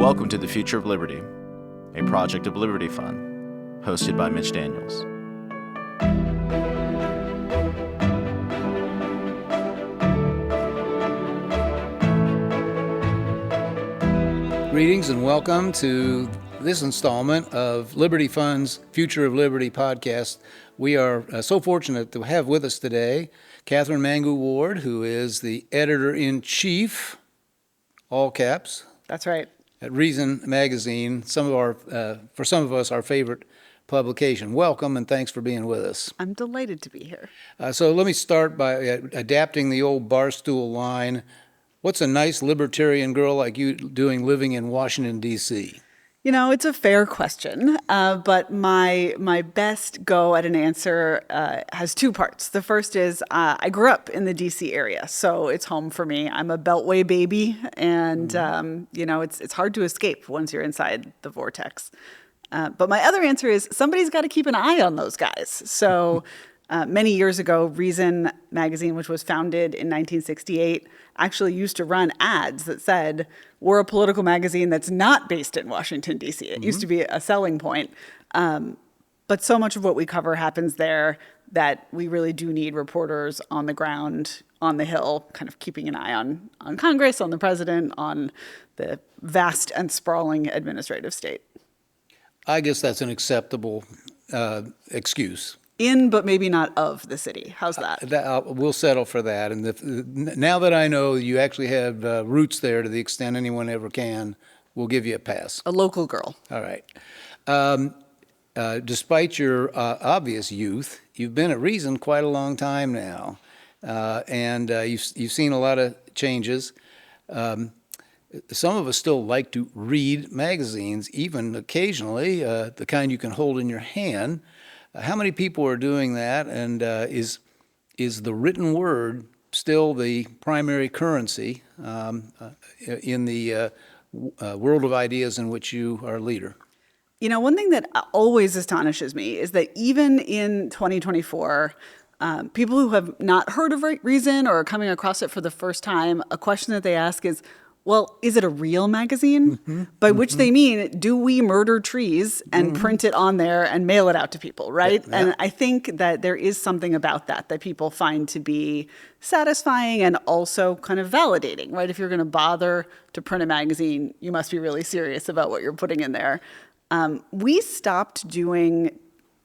Welcome to the Future of Liberty, a project of Liberty Fund, hosted by Mitch Daniels. Greetings and welcome to this installment of Liberty Fund's Future of Liberty podcast. We are so fortunate to have with us today Katherine Mangu-Ward, who is the editor-in-chief, all caps. That's right. At Reason Magazine, for some of us, our favorite publication. Welcome and thanks for being with us. I'm delighted to be here. So let me start by adapting the old Barstool line. What's a nice libertarian girl like you doing living in Washington, D.C.? You know, it's a fair question, but my best go at an answer has two parts. The first is I grew up in the D.C. area, so it's home for me. I'm a Beltway baby, and it's hard to escape once you're inside the vortex. But my other answer is somebody's got to keep an eye on those guys. So many years ago, Reason Magazine, which was founded in 1968, actually used to run ads that said, we're a political magazine that's not based in Washington, D.C. It used to be a selling point. But so much of what we cover happens there that we really do need reporters on the ground, on the Hill, kind of keeping an eye on Congress, on the president, on the vast and sprawling administrative state. I guess that's an acceptable excuse. In, but maybe not of the city. How's that? We'll settle for that. And now that I know you actually have roots there to the extent anyone ever can, we'll give you a pass. A local girl. All right. Despite your obvious youth, you've been at Reason quite a long time now, and you've seen a lot of changes. Some of us still like to read magazines, even occasionally, the kind you can hold in your hand. How many people are doing that, and is the written word still the primary currency in the world of ideas in which you are a leader? You know, one thing that always astonishes me is that even in 2024, people who have not heard of Reason or are coming across it for the first time, a question that they ask is, well, is it a real magazine? Mm-hmm. By which they mean, do we murder trees and print it on there and mail it out to people, right? Yeah. And I think that there is something about that people find to be satisfying and also kind of validating, right? If you're going to bother to print a magazine, you must be really serious about what you're putting in there. We stopped doing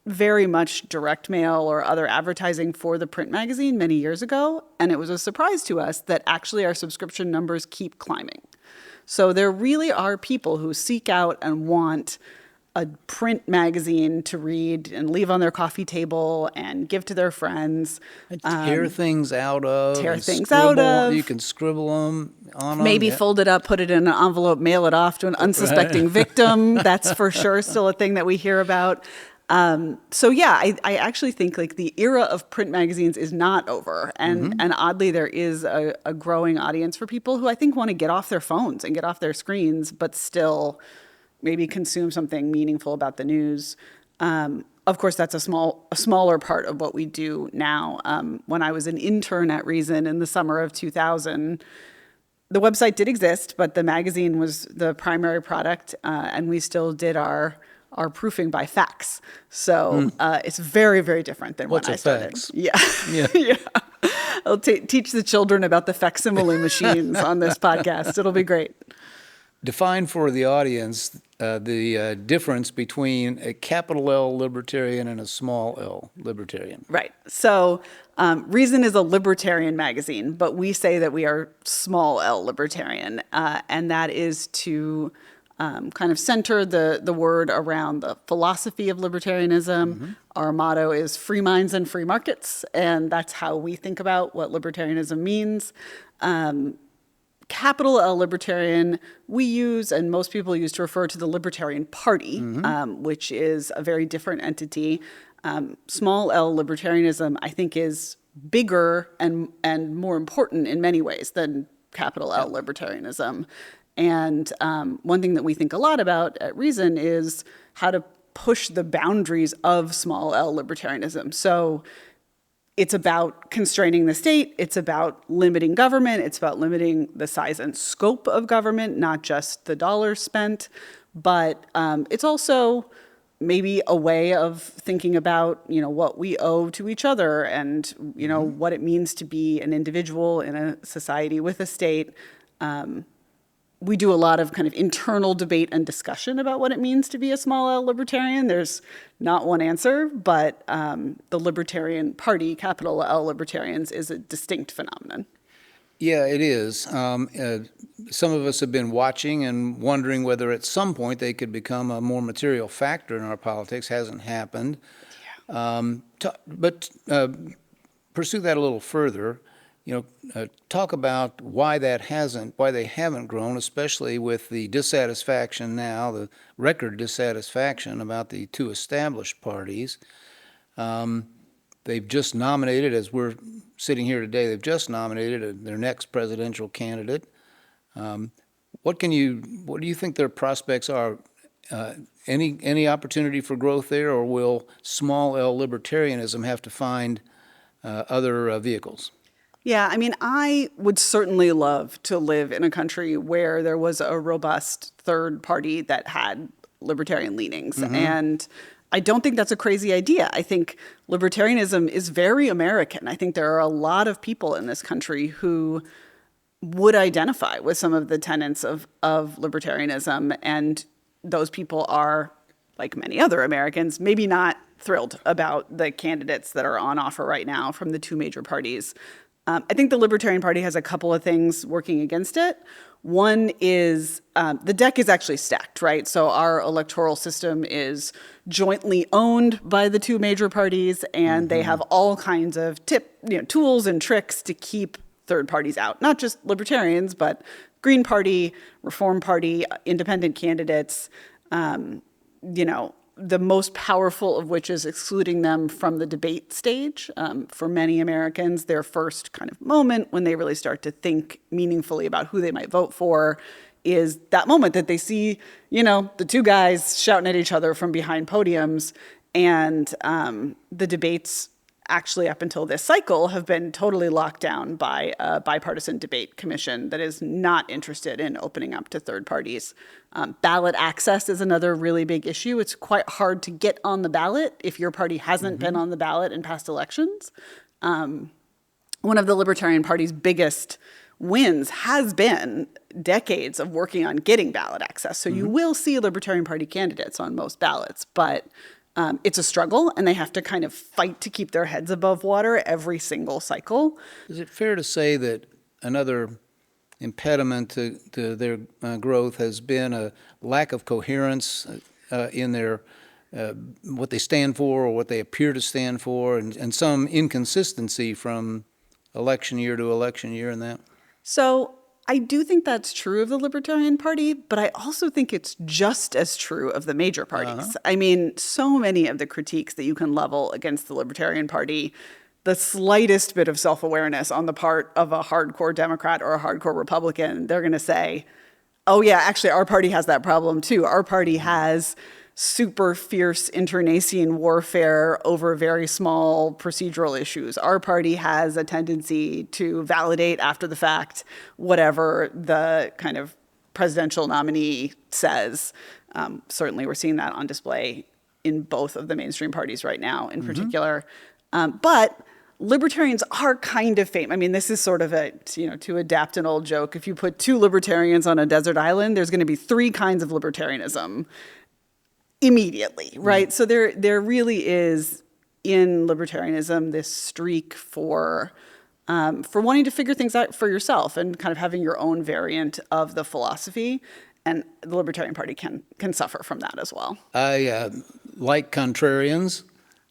very much direct mail or other advertising for the print magazine many years ago, and it was a surprise to us that actually our subscription numbers keep climbing. So there really are people who seek out and want a print magazine to read and leave on their coffee table and give to their friends. Tear things out of. You can scribble them on them. Maybe fold it up, put it in an envelope, mail it off to an unsuspecting victim. That's for sure still a thing that we hear about. I actually think like the era of print magazines is not over. And oddly, there is a growing audience for people who I think want to get off their phones and get off their screens, but still maybe consume something meaningful about the news. Of course, that's a smaller part of what we do now. When I was an intern at Reason in the summer of 2000, the website did exist, but the magazine was the primary product, and we still did our proofing by fax. So it's very, very different than when I started. Fax? Yeah. Yeah. I'll teach the children about the facsimile machines on this podcast. It'll be great. Define for the audience the difference between a capital L libertarian and a small L libertarian. Right. So Reason is a libertarian magazine, but we say that we are small L libertarian, and that is to kind of center the word around the philosophy of libertarianism. Our motto is free minds and free markets, and that's how we think about what libertarianism means. Capital L libertarian we use, and most people use to refer to the Libertarian Party, which is a very different entity. Small L libertarianism, I think, is bigger and more important in many ways than capital L libertarianism. And one thing that we think a lot about at Reason is how to push the boundaries of small L libertarianism. So it's about constraining the state. It's about limiting government. It's about limiting the size and scope of government, not just the dollars spent. But it's also maybe a way of thinking about, what we owe to each other and, what it means to be an individual in a society with a state. We do a lot of kind of internal debate and discussion about what it means to be a small L libertarian. There's not one answer, but the Libertarian Party, capital L Libertarians, is a distinct phenomenon. Yeah, it is. Some of us have been watching and wondering whether at some point they could become a more material factor in our politics. Hasn't happened. But pursue that a little further. Talk about why they haven't grown, especially with the dissatisfaction now, the record dissatisfaction about the two established parties. They've just nominated, as we're sitting here today, they've just nominated their next presidential candidate. What do you think their prospects are? Any opportunity for growth there, or will small L libertarianism have to find other vehicles? Yeah, I mean, I would certainly love to live in a country where there was a robust third party that had libertarian leanings. And I don't think that's a crazy idea. I think libertarianism is very American. I think there are a lot of people in this country who would identify with some of the tenets of libertarianism. And those people are, like many other Americans, maybe not thrilled about the candidates that are on offer right now from the two major parties. I think the Libertarian Party has a couple of things working against it. One is the deck is actually stacked, right? So our electoral system is jointly owned by the two major parties, and they have all kinds of tools and tricks to keep third parties out. Not just libertarians, but Green Party, Reform Party, independent candidates, the most powerful of which is excluding them from the debate stage. For many Americans, their first kind of moment when they really start to think meaningfully about who they might vote for is that moment that they see, the two guys shouting at each other from behind podiums. And the debates actually up until this cycle have been totally locked down by a bipartisan debate commission that is not interested in opening up to third parties. Ballot access is another really big issue. It's quite hard to get on the ballot if your party hasn't been on the ballot in past elections. One of the Libertarian Party's biggest wins has been decades of working on getting ballot access. So you will see Libertarian Party candidates on most ballots, but it's a struggle, and they have to kind of fight to keep their heads above water every single cycle. Is it fair to say that another impediment to their growth has been a lack of coherence in their what they stand for or what they appear to stand for, and some inconsistency from election year to election year in that? So I do think that's true of the Libertarian Party, but I also think it's just as true of the major parties. I mean, so many of the critiques that you can level against the Libertarian Party, the slightest bit of self-awareness on the part of a hardcore Democrat or a hardcore Republican, they're going to say, oh yeah, actually our party has that problem too. Our party has super fierce internecine warfare over very small procedural issues. Our party has a tendency to validate after the fact whatever the kind of presidential nominee says. Certainly we're seeing that on display in both of the mainstream parties right now in particular. But libertarians are kind of famous. I mean, this is sort of to adapt an old joke. If you put two libertarians on a desert island, there's going to be three kinds of libertarianism immediately, right? So there really is in libertarianism this streak for wanting to figure things out for yourself and kind of having your own variant of the philosophy. And the Libertarian Party can suffer from that as well. I like contrarians,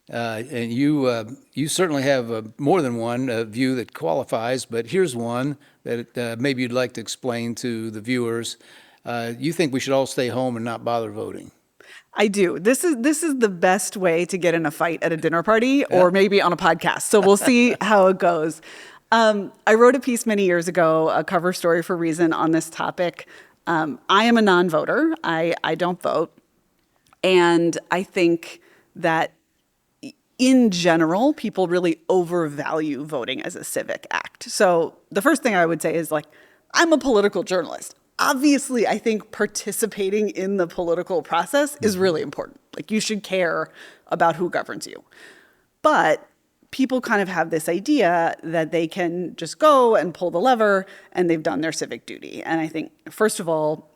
and you certainly have more than one view that qualifies. But here's one that maybe you'd like to explain to the viewers. You think we should all stay home and not bother voting? I do. This is the best way to get in a fight at a dinner party or maybe on a podcast. So we'll see how it goes. I wrote a piece many years ago, a cover story for Reason on this topic. I am a non-voter. I don't vote. And I think that in general, people really overvalue voting as a civic act. So the first thing I would say is like, I'm a political journalist. Obviously, I think participating in the political process is really important. Like, you should care about who governs you. But people kind of have this idea that they can just go and pull the lever and they've done their civic duty. And I think, first of all,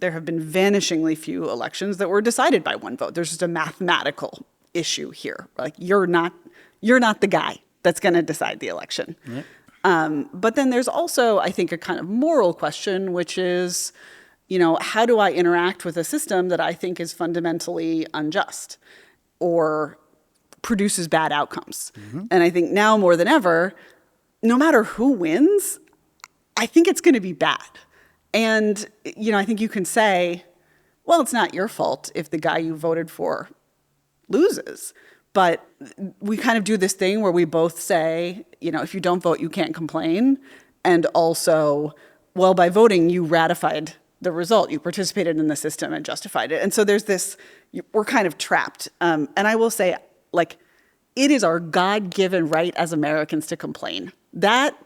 there have been vanishingly few elections that were decided by one vote. There's just a mathematical issue here. Like, you're not the guy that's going to decide the election. Right. But then there's also, I think, a kind of moral question, which is, how do I interact with a system that I think is fundamentally unjust or produces bad outcomes? Mm-hmm. And I think now more than ever, no matter who wins, I think it's going to be bad. And, I think you can say, well, it's not your fault if the guy you voted for loses. But we kind of do this thing where we both say, if you don't vote, you can't complain. And also, well, by voting, you ratified the result. You participated in the system and justified it. And so there's this, we're kind of trapped. And I will say, like, it is our God-given right as Americans to complain. That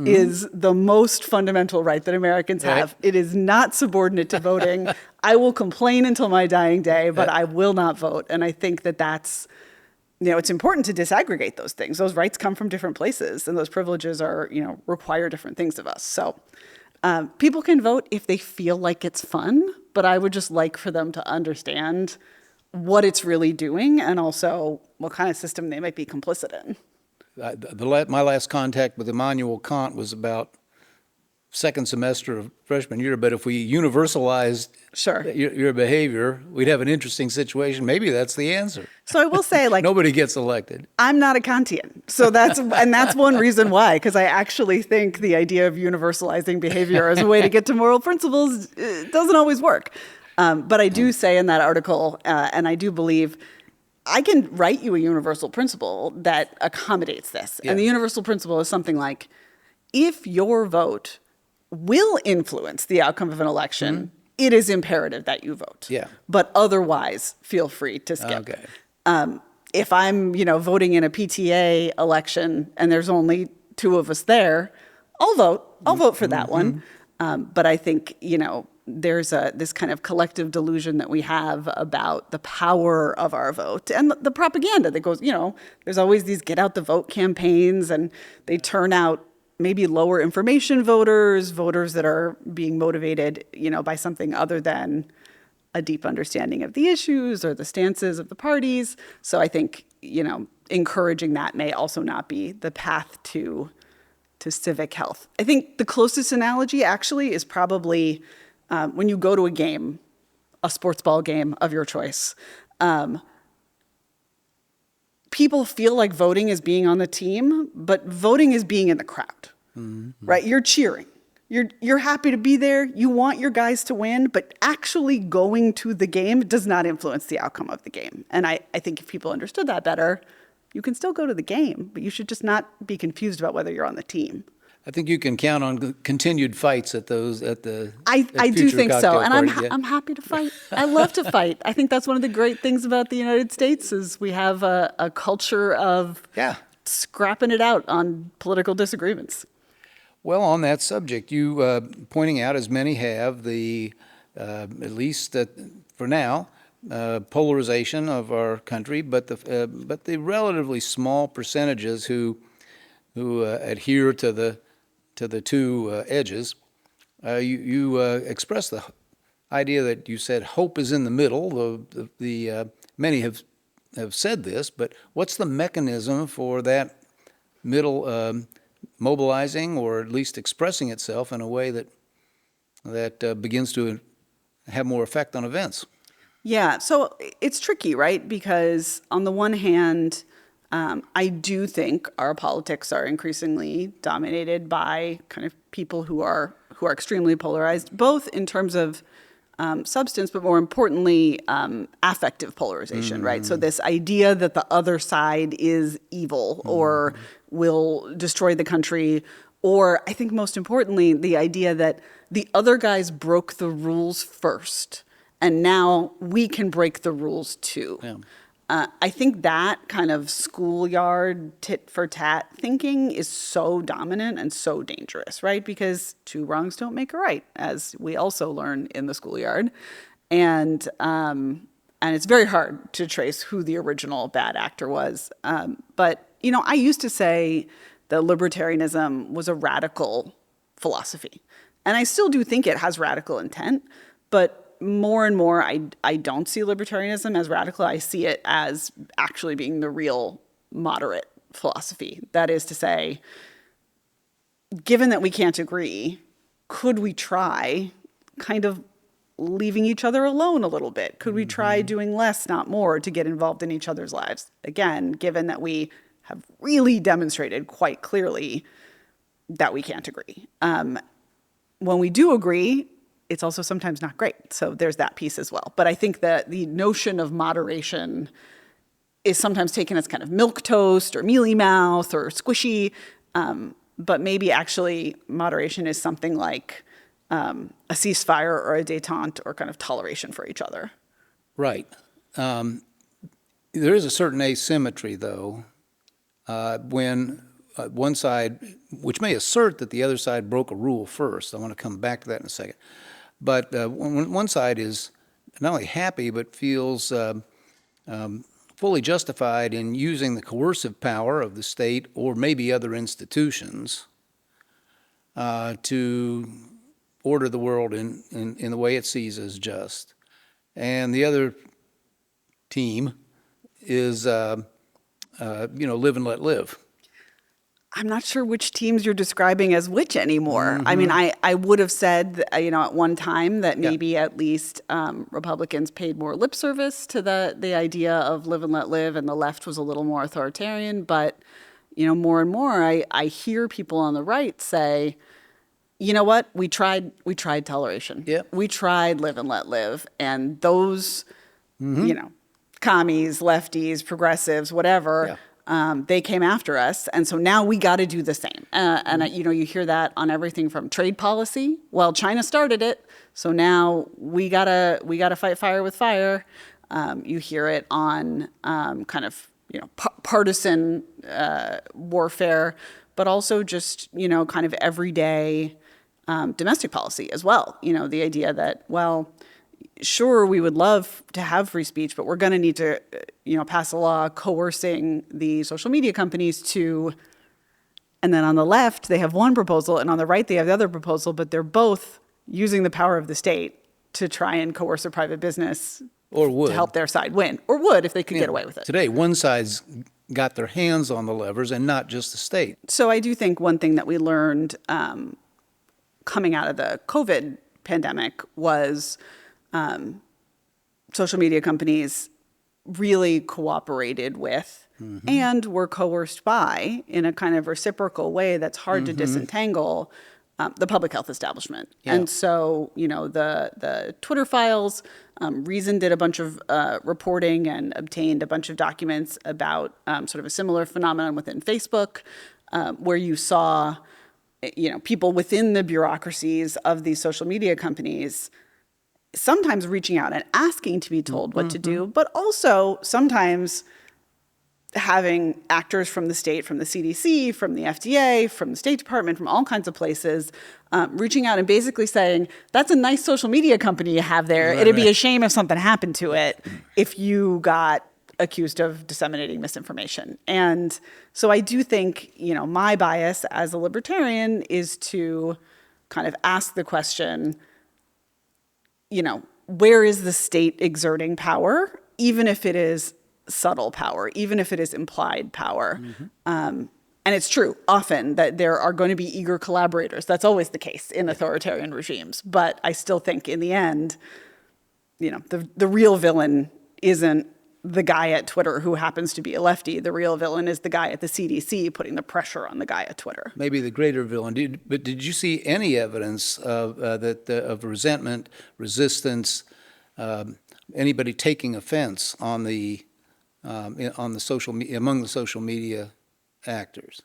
is the most fundamental right that Americans have. It is not subordinate to voting. I will complain until my dying day, but I will not vote. And I think that that's, it's important to disaggregate those things. Those rights come from different places, and those privileges are, require different things of us. So people can vote if they feel like it's fun, but I would just like for them to understand what it's really doing and also what kind of system they might be complicit in. My last contact with Immanuel Kant was about second semester of freshman year, but if we universalized your behavior, we'd have an interesting situation. Maybe that's the answer. So I will say, like, nobody gets elected. I'm not a Kantian. So that's one reason why, because I actually think the idea of universalizing behavior as a way to get to moral principles doesn't always work. But I do say in that article, and I do believe, I can write you a universal principle that accommodates this. Yeah. And the universal principle is something like, if your vote will influence the outcome of an election, it is imperative that you vote. Yeah. But otherwise, feel free to skip. Okay. If I'm, voting in a PTA election and there's only two of us I'll vote. I'll vote for that one. But I think, there's this kind of collective delusion that we have about the power of our vote and the propaganda that goes, there's always these get out the vote campaigns, and they turn out maybe lower information voters that are being motivated, by something other than a deep understanding of the issues or the stances of the parties. So I think, encouraging that may also not be the path to civic health. I think the closest analogy actually is probably when you go to a game, a sports ball game of your choice. People feel like voting is being on the team, but voting is being in the crowd, right? You're cheering. You're happy to be there. You want your guys to win, but actually going to the game does not influence the outcome of the game. And I think if people understood that better, you can still go to the game, but you should just not be confused about whether you're on the team. I think you can count on continued fights at the. I do think so, and I'm happy to fight. I love to fight. I think that's one of the great things about the United States is we have a culture of scrapping it out on political disagreements. Well, on that subject, you pointing out, as many have, the at least for now, polarization of our country, but the relatively small percentages who adhere to the two edges. You expressed the idea that you said hope is in the middle. Many have said this, but what's the mechanism for that middle mobilizing, or at least expressing itself in a way that begins to have more effect on events? Yeah, so it's tricky, right? Because on the one hand, I do think our politics are increasingly dominated by kind of people who are extremely polarized, both in terms of substance, but more importantly, affective polarization, right? So this idea that the other side is evil or will destroy the country, or I think most importantly, the idea that the other guys broke the rules first, and now we can break the rules too. Yeah. I think that kind of schoolyard tit for tat thinking is so dominant and so dangerous, right? Because two wrongs don't make a right, as we also learn in the schoolyard. And it's very hard to trace who the original bad actor was. But, I used to say that libertarianism was a radical philosophy. And I still do think it has radical intent, but more and more I don't see libertarianism as radical. I see it as actually being the real moderate philosophy. That is to say, given that we can't agree, could we try kind of leaving each other alone a little bit? Could we try doing less, not more, to get involved in each other's lives? Again, given that we have really demonstrated quite clearly that we can't agree. When we do agree, it's also sometimes not great. So there's that piece as well. But I think that the notion of moderation is sometimes taken as kind of milquetoast or mealy mouth or squishy. But maybe actually moderation is something like a ceasefire or a détente or kind of toleration for each other. Right. There is a certain asymmetry, though, when one side, which may assert that the other side broke a rule first. I want to come back to that in a second. But when one side is not only happy, but feels fully justified in using the coercive power of the state or maybe other institutions to order the world in the way it sees as just. And the other team is, live and let live. I'm not sure which teams you're describing as which anymore. I mean, I would have said, at one time that maybe at least Republicans paid more lip service to the idea of live and let live, and the left was a little more authoritarian. But, more and more, I hear people on the right say, you know what, we tried toleration. Yep. We tried live and let live. And those, commies, lefties, progressives, whatever, Yeah. They came after us, and so now we got to do the same. You hear that on everything from trade policy. Well, China started it, so now we gotta fight fire with fire. You hear it on partisan warfare, but also just kind of everyday domestic policy as well. The idea that, well, sure, we would love to have free speech, but we're going to need to, pass a law coercing the social media companies to, and then on the left, they have one proposal, and on the right, they have the other proposal, but they're both using the power of the state to try and coerce a private business Or would. to help their side win, or would if they could get away with it. Today, one side's got their hands on the levers and not just the state. So I do think one thing that we learned coming out of the COVID pandemic was social media companies really cooperated with and were coerced by, in a kind of reciprocal way that's hard to disentangle, the public health establishment. Yeah. And so, the Twitter files, Reason did a bunch of reporting and obtained a bunch of documents about sort of a similar phenomenon within Facebook, where you saw, people within the bureaucracies of these social media companies sometimes reaching out and asking to be told what to do, but also sometimes having actors from the state, from the CDC, from the FDA, from the State Department, from all kinds of places, reaching out and basically saying, that's a nice social media company you have there. It'd be a shame if something happened to it if you got accused of disseminating misinformation. And so I do think, my bias as a libertarian is to kind of ask the question, where is the state exerting power, even if it is subtle power, even if it is implied power? And it's true often that there are going to be eager collaborators. That's always the case in authoritarian regimes. But I still think in the end, the real villain isn't the guy at Twitter who happens to be a lefty. The real villain is the guy at the CDC putting the pressure on the guy at Twitter. Maybe the greater villain. But did you see any evidence of of resentment, resistance, anybody taking offense on the among the social media actors?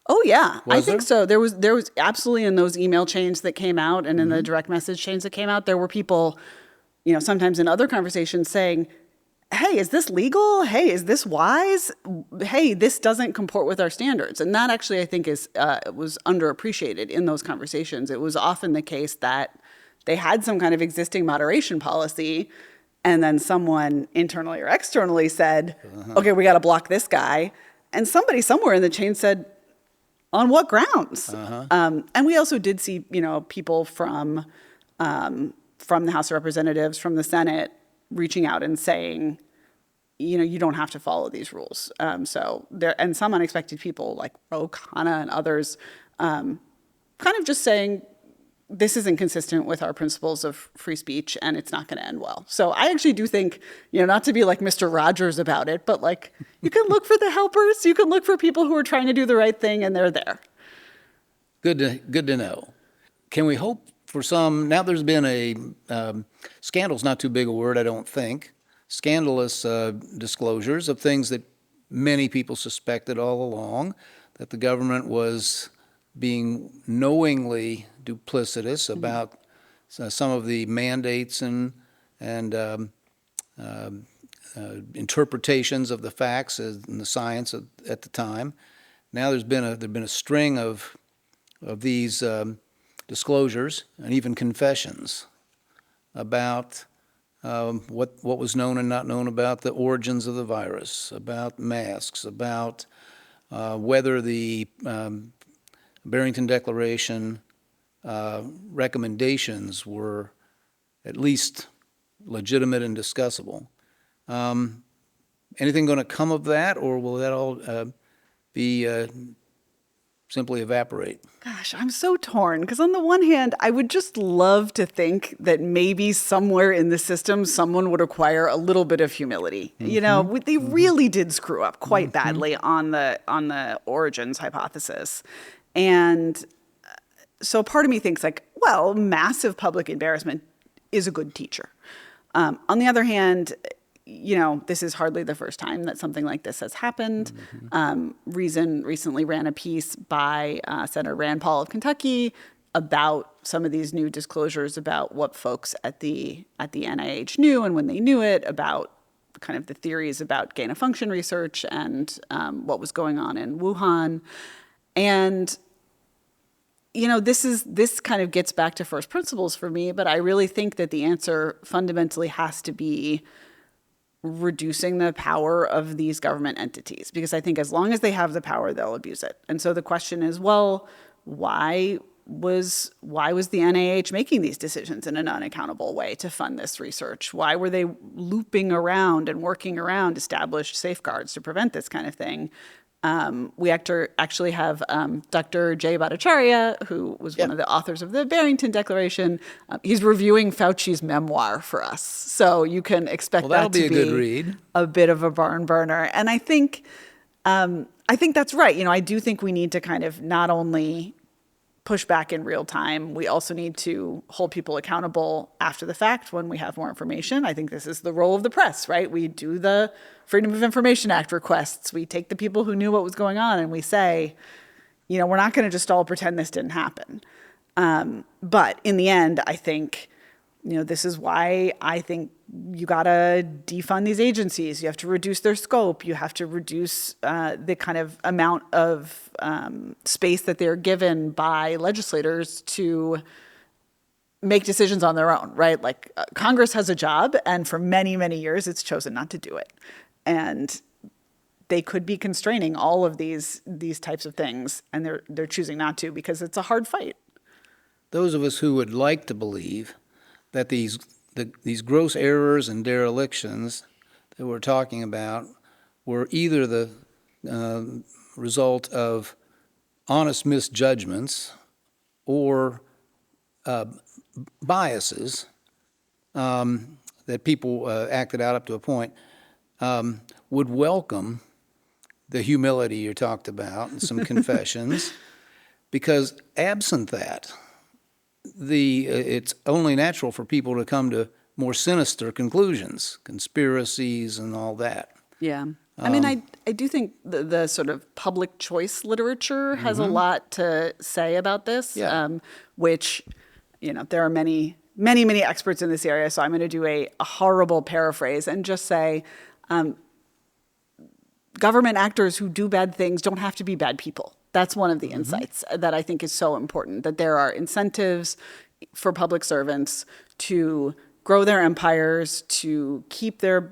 Oh yeah, I think there? so. There was absolutely, in those email chains that came out and in the direct message chains that came out, there were people, sometimes in other conversations saying, hey, is this legal? Hey, is this wise? Hey, this doesn't comport with our standards. And that actually, I think, was underappreciated in those conversations. It was often the case that they had some kind of existing moderation policy, and then someone internally or externally said, okay, we got to block this guy. And somebody somewhere in the chain said, on what grounds? And we also did see, people from the House of Representatives, from the Senate, reaching out and saying, you don't have to follow these rules. So there, and some unexpected people like Ro Khanna and others, kind of just saying, this isn't consistent with our principles of free speech and it's not going to end well. So I actually do think, not to be like Mr. Rogers about it, but like you can look for the helpers, you can look for people who are trying to do the right thing, and they're there. Good to know. Can we hope for some, now there's been a, scandal's not too big a word, I don't think, scandalous disclosures of things that many people suspected all along, that the government was being knowingly duplicitous about some of the mandates and interpretations of the facts and the science at the time. Now there's been a string of these disclosures and even confessions about what was known and not known about the origins of the virus, about masks, about whether the Barrington Declaration recommendations were at least legitimate and discussable. Anything going to come of that, or will that all be simply evaporate? Gosh, I'm so torn, because on the one hand, I would just love to think that maybe somewhere in the system someone would acquire a little bit of humility. They really did screw up quite badly on the origins hypothesis. And so part of me thinks massive public embarrassment is a good teacher. On the other hand, this is hardly the first time that something like this has happened. Reason recently ran a piece by Senator Rand Paul of Kentucky about some of these new disclosures about what folks at the NIH knew and when they knew it, about kind of the theories about gain-of-function research and what was going on in Wuhan. And this kind of gets back to first principles for me, but I really think that the answer fundamentally has to be reducing the power of these government entities, because I think as long as they have the power, they'll abuse it. And so the question is, well, why was the NIH making these decisions in an unaccountable way to fund this research? Why were they looping around and working around established safeguards to prevent this kind of thing? We actually have Dr. Jay Bhattacharya, who was one of the authors of the Barrington Declaration. He's reviewing Fauci's memoir for us, so you can expect that to be a good read, a bit of a barn burner. And I think that's right. I do think we need to kind of not only push back in real time, we also need to hold people accountable after the fact when we have more information. I think this is the role of the press, right? We do the Freedom of Information Act requests. We take the people who knew what was going on and we say, we're not going to just all pretend this didn't happen. But in the end, I think, this is why I think you got to defund these agencies. You have to reduce their scope. You have to reduce the kind of amount of space that they're given by legislators to make decisions on their own, right? Like Congress has a job, and for many, many years, it's chosen not to do it. And they could be constraining all of these types of things, and they're choosing not to because it's a hard fight. Those of us who would like to believe that these gross errors and derelictions that we're talking about were either the result of honest misjudgments or biases that people acted out up to a point, would welcome the humility you talked about and some confessions, because absent that, it's only natural for people to come to more sinister conclusions, conspiracies and all that. Yeah. I mean, I do think the sort of public choice literature has a lot to say about this, which, there are many many, many experts in this area, so I'm going to do a horrible paraphrase and just say government actors who do bad things don't have to be bad people. That's one of the insights that I think is so important, that there are incentives for public servants to grow their empires, to keep their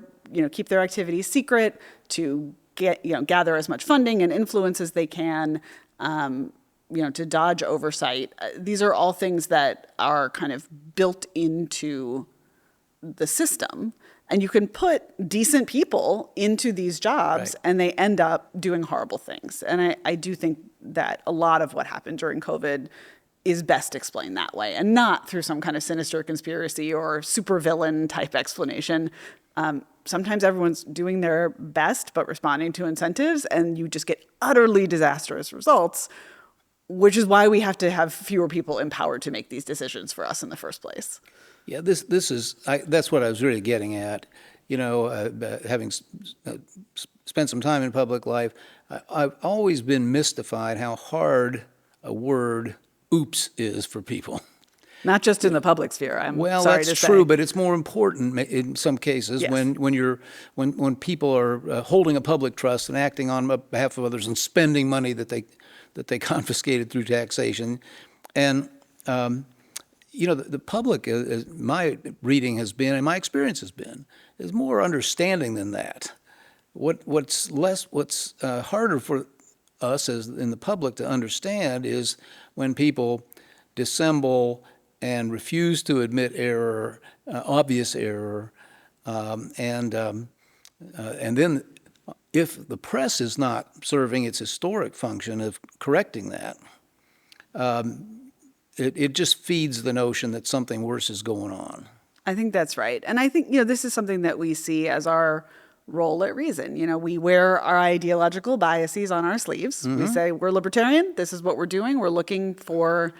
activities secret, to gather as much funding and influence as they can, to dodge oversight. These are all things that are kind of built into the system. And you can put decent people into these jobs, and they end up doing horrible things. And I do think that a lot of what happened during COVID is best explained that way, and not through some kind of sinister conspiracy or supervillain type explanation. Sometimes everyone's doing their best, but responding to incentives, and you just get utterly disastrous results, which is why we have to have fewer people empowered to make these decisions for us in the first place. Yeah, that's what I was really getting at. Having spent some time in public life, I've always been mystified how hard a word "oops" is for people. Not just in the public sphere. Well, sorry that's to say. true, but it's more important in some cases Yes. when people are holding a public trust and acting on behalf of others and spending money that they confiscated through taxation, and the public, my reading has been and my experience has been, is more understanding than that. What's harder for us as in the public to understand is when people dissemble and refuse to admit error, obvious error, and then if the press is not serving its historic function of correcting that, it just feeds the notion that something worse is going on. I think that's right. And I think, this is something that we see as our role at Reason. We wear our ideological biases on our sleeves. We say, we're libertarian. This is what we're doing. We're looking for,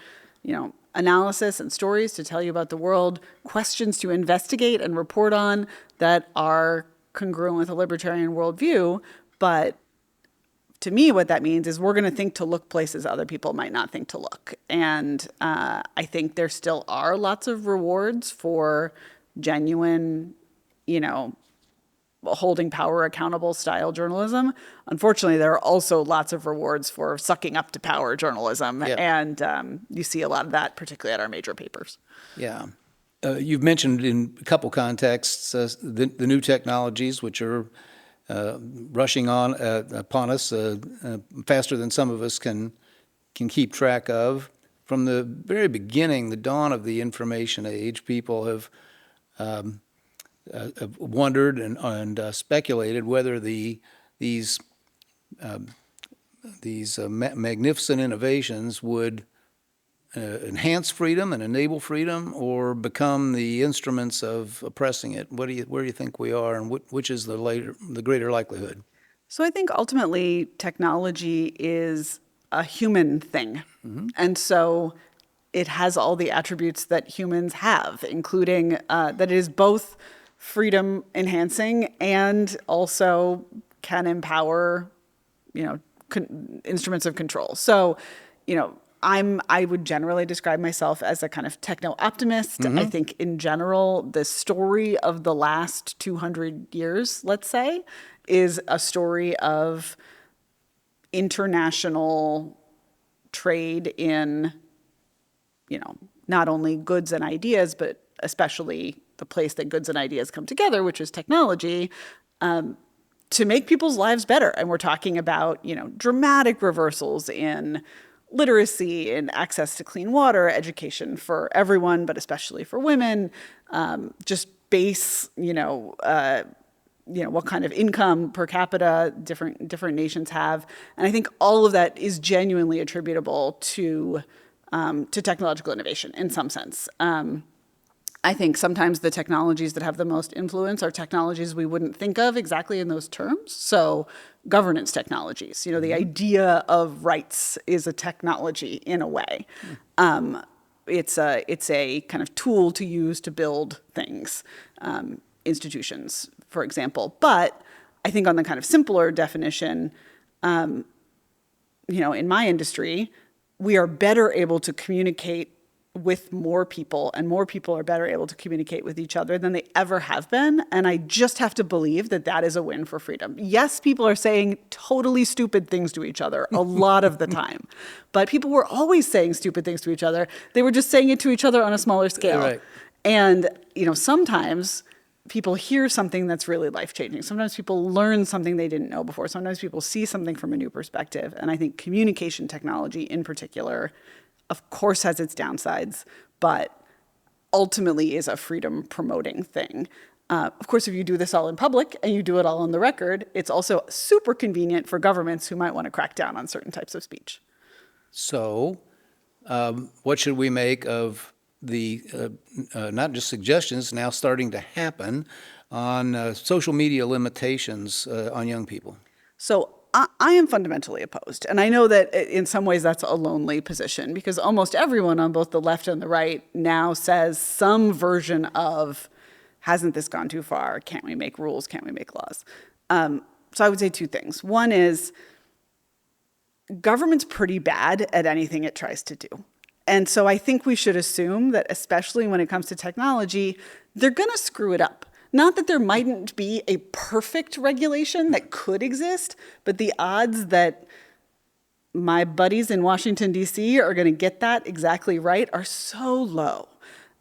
analysis and stories to tell you about the world, questions to investigate and report on that are congruent with a libertarian worldview. But to me, what that means is we're going to think to look places other people might not think to look. And I think there still are lots of rewards for genuine, holding power accountable style journalism. Unfortunately, there are also lots of rewards for sucking up to power journalism. Yeah. And you see a lot of that, particularly at our major papers. Yeah. You've mentioned in a couple contexts the new technologies, which are rushing upon us faster than some of us can keep track of. From the very beginning, the dawn of the information age, people have wondered and speculated whether these magnificent innovations would enhance freedom and enable freedom, or become the instruments of oppressing it. Where do you think we are, and which is the greater likelihood? So I think ultimately technology is a human thing. And so it has all the attributes that humans have, including that it is both freedom enhancing and also can empower, instruments of control. So, I would generally describe myself as a kind of techno-optimist. I think in general, the story of the last 200 years, let's say, is a story of international trade in, not only goods and ideas, but especially the place that goods and ideas come together, which is technology, to make people's lives better. And we're talking about, dramatic reversals in literacy and access to clean water, education for everyone, but especially for women, just base, what kind of income per capita different nations have. And I think all of that is genuinely attributable to technological innovation in some sense. I think sometimes the technologies that have the most influence are technologies we wouldn't think of exactly in those terms. So governance technologies, the idea of rights is a technology in a way. It's a kind of tool to use to build things, institutions, for example. But I think on the kind of simpler definition, in my industry, we are better able to communicate with more people, and more people are better able to communicate with each other than they ever have been. And I just have to believe that that is a win for freedom. Yes, people are saying totally stupid things to each other a lot of the time, but people were always saying stupid things to each other. They were just saying it to each other on a smaller scale. Right. And, sometimes people hear something that's really life-changing. Sometimes people learn something they didn't know before. Sometimes people see something from a new perspective. And I think communication technology in particular, of course, has its downsides, but ultimately is a freedom-promoting thing. Of course, if you do this all in public and you do it all on the record, it's also super convenient for governments who might want to crack down on certain types of speech. So, what should we make of the not just suggestions now starting to happen on social media limitations on young people? So I am fundamentally opposed. And I know that in some ways that's a lonely position, because almost everyone on both the left and the right now says some version of, hasn't this gone too far? Can't we make rules? Can't we make laws? So I would say two things. One is government's pretty bad at anything it tries to do. And so I think we should assume that, especially when it comes to technology, they're going to screw it up. Not that there mightn't be a perfect regulation that could exist, but the odds that my buddies in Washington, D.C. are going to get that exactly right are so low.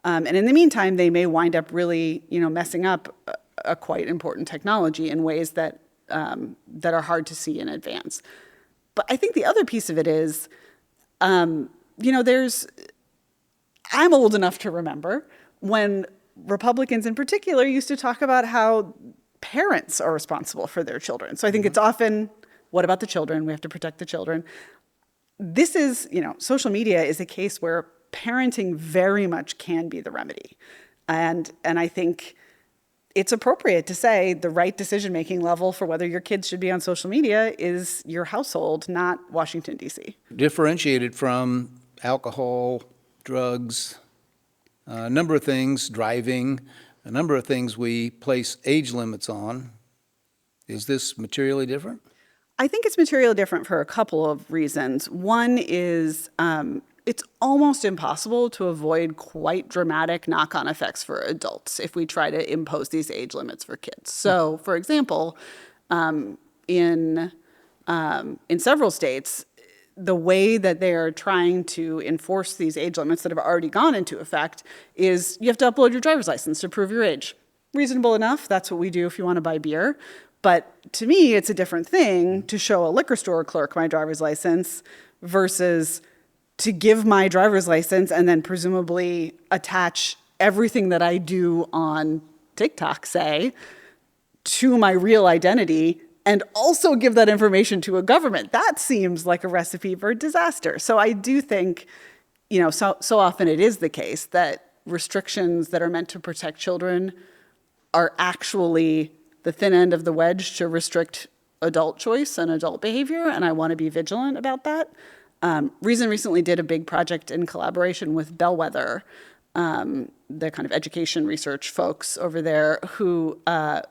And in the meantime, they may wind up really, messing up a quite important technology in ways that are hard to see in advance. But I think the other piece of it is, I'm old enough to remember when Republicans in particular used to talk about how parents are responsible for their children. So I think it's often, what about the children? We have to protect the children. This is, social media is a case where parenting very much can be the remedy. And I think it's appropriate to say the right decision-making level for whether your kids should be on social media is your household, not Washington, D.C. Differentiated from alcohol, drugs, a number of things, driving, a number of things we place age limits on. Is this materially different? I think it's materially different for a couple of reasons. One is it's almost impossible to avoid quite dramatic knock-on effects for adults if we try to impose these age limits for kids. So, for example, in several states, the way that they are trying to enforce these age limits that have already gone into effect is you have to upload your driver's license to prove your age. Reasonable enough. That's what we do if you want to buy beer. But to me, it's a different thing to show a liquor store clerk my driver's license versus to give my driver's license and then presumably attach everything that I do on TikTok, say, to my real identity and also give that information to a government. That seems like a recipe for disaster. So I do think, so often it is the case that restrictions that are meant to protect children are actually the thin end of the wedge to restrict adult choice and adult behavior, and I want to be vigilant about that. Reason recently did a big project in collaboration with Bellwether, the kind of education research folks over there, who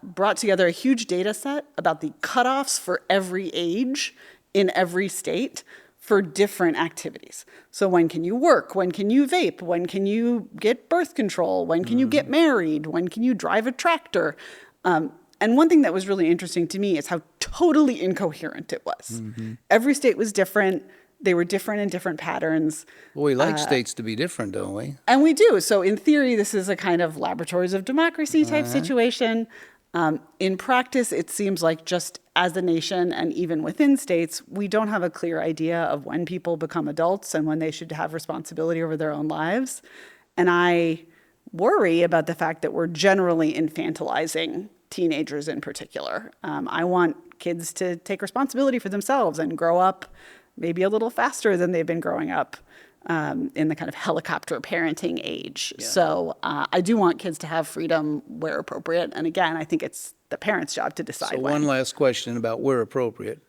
brought together a huge data set about the cutoffs for every age in every state for different activities. So when can you work? When can you vape? When can you get birth control? When can you get married? When can you drive a tractor? And one thing that was really interesting to me is how totally incoherent it was. Every state was different. They were different in different patterns. Well, we like states to be different, don't we? And we do. So in theory, this is a kind of laboratories of democracy type situation. In practice, it seems like just as a nation and even within states, we don't have a clear idea of when people become adults and when they should have responsibility over their own lives. And I worry about the fact that we're generally infantilizing teenagers in particular. I want kids to take responsibility for themselves and grow up maybe a little faster than they've been growing up in the kind of helicopter parenting age. Yeah. So I do want kids to have freedom where appropriate. And again, I think it's the parents' job to decide when. One last question about where appropriate.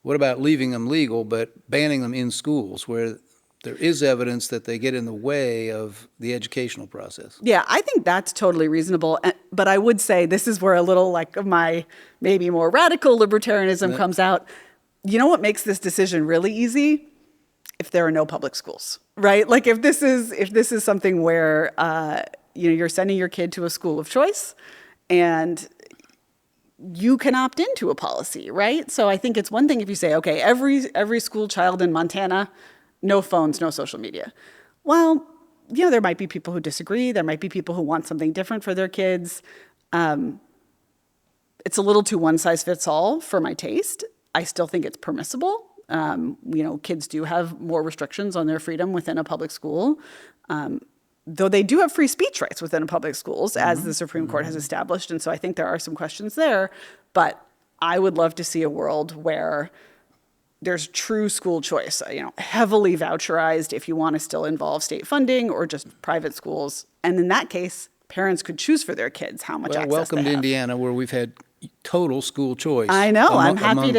What about leaving them legal but banning them in schools where there is evidence that they get in the way of the educational process? Yeah, I think that's totally reasonable. But I would say this is where a little like of my maybe more radical libertarianism comes out. You know what makes this decision really easy? if there are no public schools, right? Like if this is something where you're sending your kid to a school of choice, and you can opt into a policy, right? So I think it's one thing if you say, okay, every school child in Montana, no phones, no social media. Well, there might be people who disagree. There might be people who want something different for their kids. It's a little too one size fits all for my taste. I still think it's permissible. Kids do have more restrictions on their freedom within a public school. Though they do have free speech rights within public schools, as the Supreme Court has established. And so I think there are some questions there. But I would love to see a world where there's true school choice, heavily voucherized if you want to still involve state funding or just private schools. And in that case, parents could choose for their kids how much access welcome they to have. Indiana, where we've had total school choice. I know. I'm happy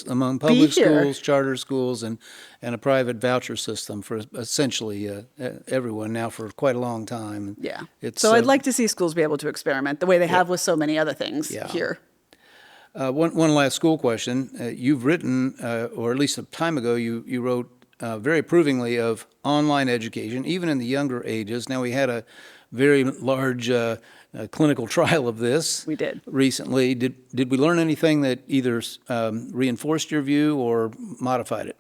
among to public be here. schools, charter schools, and a private voucher system for essentially everyone now for quite a long time. Yeah. It's, so I'd like to see schools be able to experiment the way they have with so many other things here. One last school question. You've written, or at least a time ago, you wrote very approvingly of online education, even in the younger ages. Now, we had a very large clinical trial of this. We did. Recently. Did we learn anything that either reinforced your view or modified it?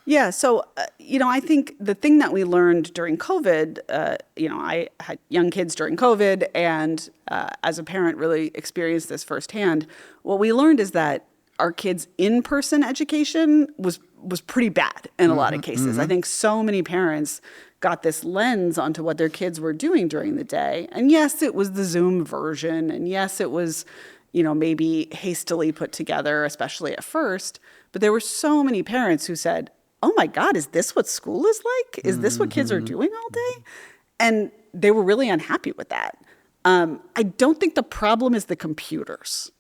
Yeah. So, I think the thing that we learned during COVID, I had young kids during COVID, and as a parent really experienced this firsthand. What we learned is that our kids' in-person education was pretty bad in a lot of cases. I think so many parents got this lens onto what their kids were doing during the day. And yes, it was the Zoom version. And yes, it was, maybe hastily put together, especially at first. But there were so many parents who said, oh my God, is this what school is like? Is this what kids are doing all day? And they were really unhappy with that. I don't think the problem is the computers.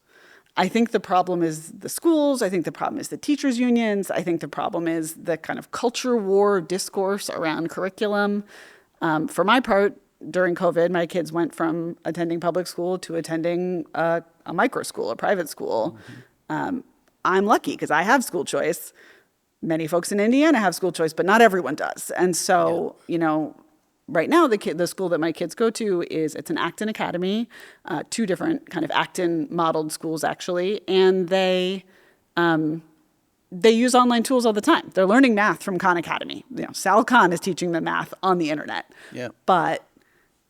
I think the problem is the schools. I think the problem is the teachers' unions. I think the problem is the kind of culture war discourse around curriculum. For my part, during COVID, my kids went from attending public school to attending a micro school, a private school. I'm lucky because I have school choice. Many folks in Indiana have school choice, but not everyone does. And so, right now, the school that my kids go to it's an Acton Academy, two different kind of Acton modeled schools actually, and they use online tools all the time. They're learning math from Khan Academy. Sal Khan is teaching them math on the internet. Yeah. But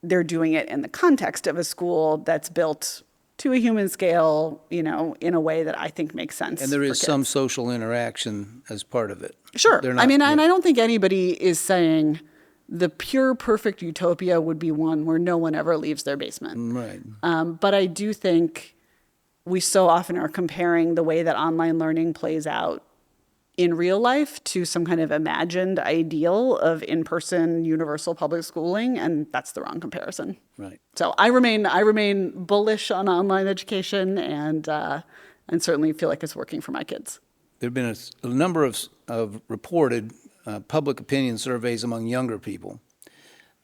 they're doing it in the context of a school that's built to a human scale, in a way that I think makes sense. And there is some social interaction as part of it. Sure. And I don't think anybody is saying the pure perfect utopia would be one where no one ever leaves their basement. Right. But I do think we so often are comparing the way that online learning plays out in real life to some kind of imagined ideal of in-person universal public schooling, and that's the wrong comparison. Right. So I remain bullish on online education, and certainly feel like it's working for my kids. There have been a number of reported public opinion surveys among younger people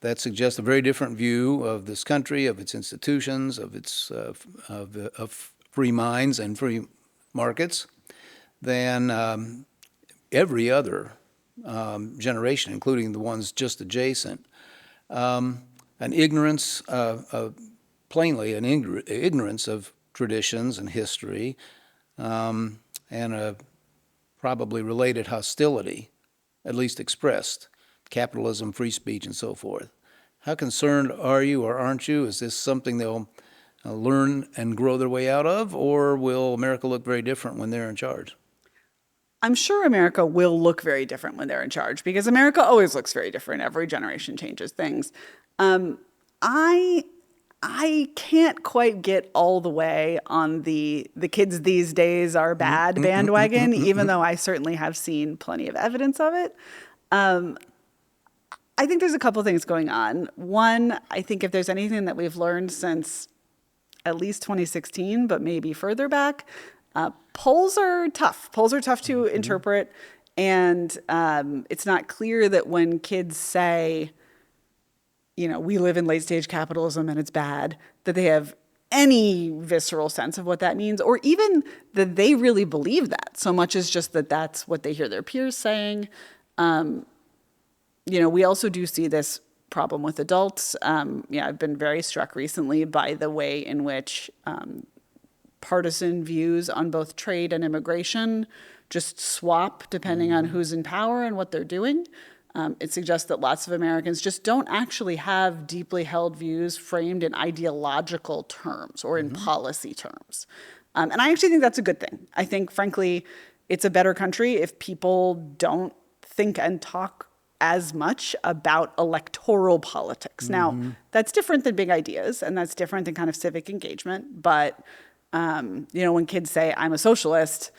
that suggest a very different view of this country, of its institutions, of its of free minds and free markets than every other generation, including the ones just adjacent. An ignorance, plainly an ignorance of traditions and history, and a probably related hostility, at least expressed, capitalism, free speech, and so forth. How concerned are you or aren't you? Is this something they'll learn and grow their way out of, or will America look very different when they're in charge? I'm sure America will look very different when they're in charge, because America always looks very different. Every generation changes things. I can't quite get all the way on the kids these days are bad bandwagon, even though I certainly have seen plenty of evidence of it. I think there's a couple things going on. One, I think if there's anything that we've learned since at least 2016, but maybe further back, polls are tough. Polls are tough to interpret, and it's not clear that when kids say, we live in late-stage capitalism and it's bad, that they have any visceral sense of what that means, or even that they really believe that, so much as just that that's what they hear their peers saying. We also do see this problem with adults. I've been very struck recently by the way in which partisan views on both trade and immigration just swap depending on who's in power and what they're doing. It suggests that lots of Americans just don't actually have deeply held views framed in ideological terms or in policy terms. And I actually think that's a good thing. I think, frankly, it's a better country if people don't think and talk as much about electoral politics. Now, that's different than big ideas, and that's different than kind of civic engagement. But, when kids say, I'm a socialist,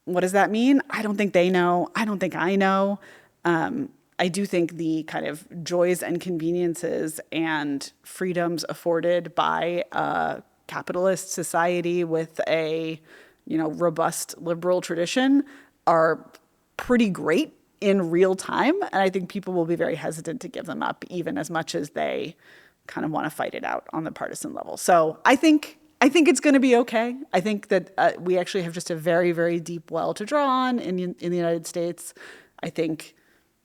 what does that mean? I don't think they know. I don't think I know. I do think the kind of joys and conveniences and freedoms afforded by a capitalist society with a, robust liberal tradition are pretty great in real time. And I think people will be very hesitant to give them up, even as much as they kind of want to fight it out on the partisan level. So I think it's going to be okay. I think that we actually have just a very, very deep well to draw on in the United States. I think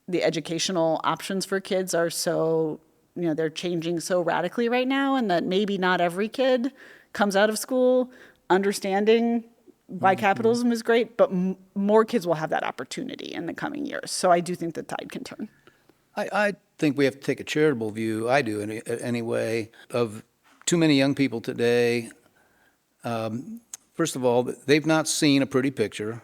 the educational options for kids are so, they're changing so radically right now, and that maybe not every kid comes out of school understanding why capitalism is great, but more kids will have that opportunity in the coming years. So I do think the tide can turn. I think we have to take a charitable view, I do anyway, of too many young people today. First of all, they've not seen a pretty picture.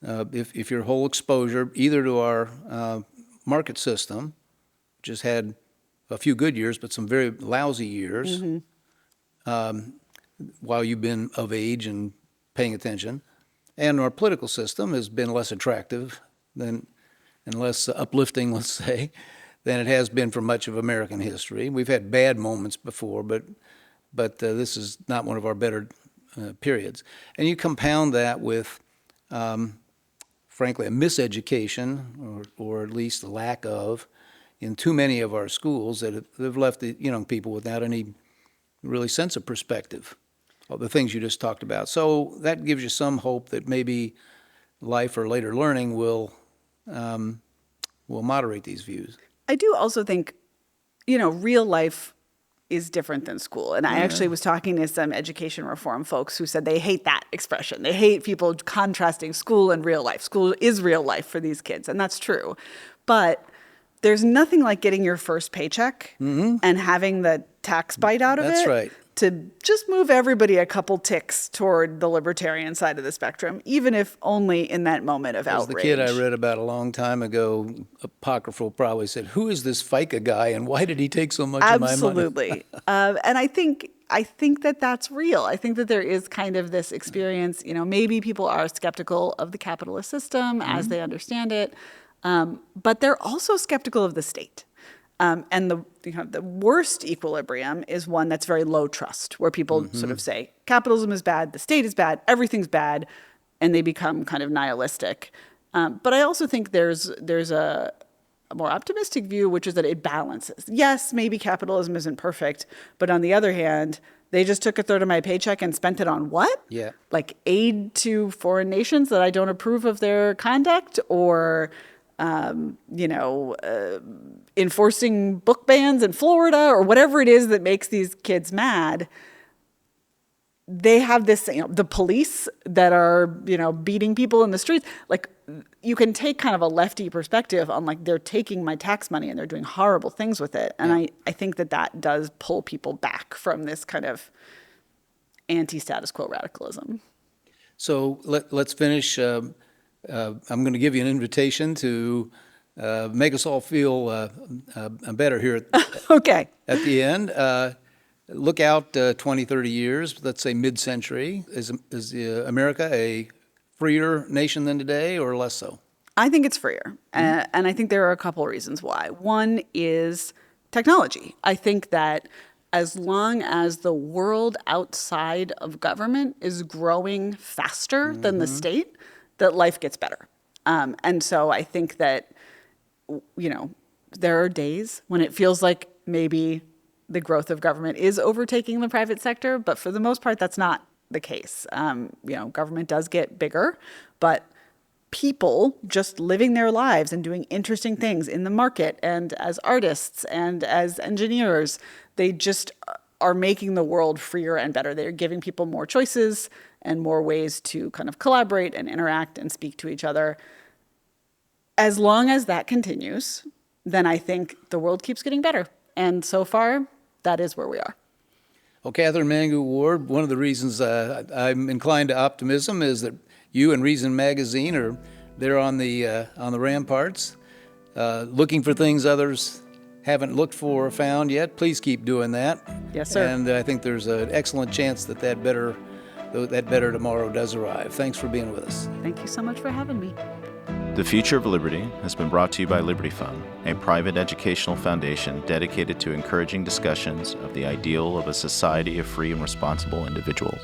If your whole exposure, either to our market system, which has had a few good years, but some very lousy years, while you've been of age and paying attention, and our political system has been less attractive and less uplifting, let's say, than it has been for much of American history. We've had bad moments before, but this is not one of our better periods. And you compound that with, frankly, a miseducation, or at least a lack of, in too many of our schools that have left the young people without any really sense of perspective of the things you just talked about. So that gives you some hope that maybe life or later learning will moderate these views. I do also think, real life is different than school. And I actually was talking to some education reform folks who said they hate that expression. They hate people contrasting school and real life. School is real life for these kids, and that's true. But there's nothing like getting your first paycheck and having the tax bite out of it. That's right. To just move everybody a couple ticks toward the libertarian side of the spectrum, even if only in that moment of outrage. As the kid I read about a long time ago, apocryphal, probably said, "Who is this FICA guy, and why did he take so much of my money?" Absolutely. And I think that that's real. I think that there is kind of this experience, maybe people are skeptical of the capitalist system as they understand it, but they're also skeptical of the state. And the worst equilibrium is one that's very low trust, where people sort of say capitalism is bad, the state is bad, everything's bad, and they become kind of nihilistic. But I also think there's a more optimistic view, which is that it balances. Yes, maybe capitalism isn't perfect, but on the other hand, they just took a third of my paycheck and spent it on what? Yeah. Like aid to foreign nations that I don't approve of their conduct, or enforcing book bans in Florida, or whatever it is that makes these kids mad. They have this, the police that are, beating people in the streets. Like, you can take kind of a lefty perspective on, like, they're taking my tax money and they're doing horrible things with it. And I think that does pull people back from this kind of anti-status quo radicalism. So let's finish. I'm going to give you an invitation to make us all feel better here Okay. at the end. Look out 20, 30 years, let's say mid-century. Is America a freer nation than today, or less so? I think it's freer. And I think there are a couple of reasons why. One is technology. I think that as long as the world outside of government is growing faster than the state, that life gets better. And so I think that, there are days when it feels like maybe the growth of government is overtaking the private sector, but for the most part, that's not the case. Government does get bigger, but people just living their lives and doing interesting things in the market and as artists and as engineers. They just are making the world freer and better. They're giving people more choices and more ways to kind of collaborate and interact and speak to each other. As long as that continues, then I think the world keeps getting better. And so far, that is where we are. Well, Katherine Mangu-Ward, one of the reasons I'm inclined to optimism is that you and Reason Magazine are there on the ramparts, looking for things others haven't looked for or found yet. Please keep doing that. Yes, sir. And I think there's an excellent chance that better tomorrow does arrive. Thanks for being with us. Thank you so much for having me. The Future of Liberty has been brought to you by Liberty Fund, a private educational foundation dedicated to encouraging discussions of the ideal of a society of free and responsible individuals.